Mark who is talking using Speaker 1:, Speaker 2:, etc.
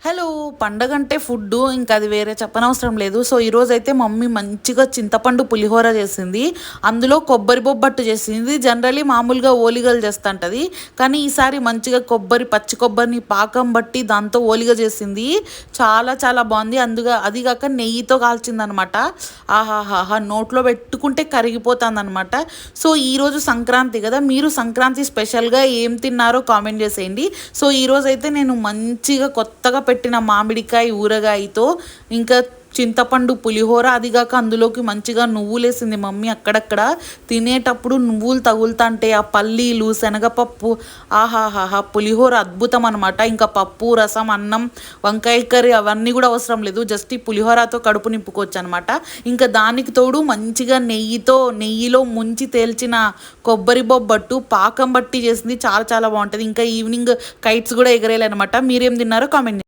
Speaker 1: Hello! పండగంటే food ఇంక అది వేరే చెప్పనవసరం లేదు. సో, ఈరోజైతే మమ్మీ మంచిగా చింతపండు పులిహోర చేసింది. అందులో కొబ్బరి బొబ్బట్టు చేసింది. జనరల్లీ మామూలుగా ఓలిగలు చేస్తాంటది. కానీ ఈసారి మంచిగా పచ్చి కొబ్బరిని పాకం బట్టి దాంతో ఓలిగ చేసింది. చాలా చాలా బావుంది. అది కాక నెయ్యితో కాల్చిందనమాట. ఆహాహాహా! నోట్లో పెట్టుకుంటే కరిగిపోతాందనమాట. సో, ఈరోజు సంక్రాంతి కదా! మీరు సంక్రాంతి స్పెషల్‌గా ఏం తిన్నారో కామెంట్ చేసేయండి. సో, ఈరోజైతే నేను మంచిగా కొత్తగా పెట్టిన మామిడికాయ ఊరగాయతో ఇంకా చింతపండు పులిహోర అదిగాక అందులోకి మంచిగా నువ్వులేసింది మమ్మీ అక్కడక్కడ. తినేటప్పుడు నువ్వులు తగులుతాంటే ఆ పల్లీలు శనగపప్పు ఆహాహాహా! పులిహోర అద్భుతం అనమాట. ఇంకా పప్పు రసం అన్నం వంకాయ కర్రీ అవన్నీ కూడా అవసరం లేదు. జస్ట్ ఈ పులిహోరతో కడుపు నింపుకోవచ్చు అనమాట. ఇంకా దానికి తోడు మంచిగా నెయ్యిలో ముంచి తేల్చిన కొబ్బరి బొబ్బట్టు పాకం బట్టి చేసింది. చాలా చాలా బాగుంటుంది. ఇంకా ఈవినింగ్ కైట్స్ కూడా ఎగరేయాలన్నమాట. మీరేం తిన్నారో కామెంట్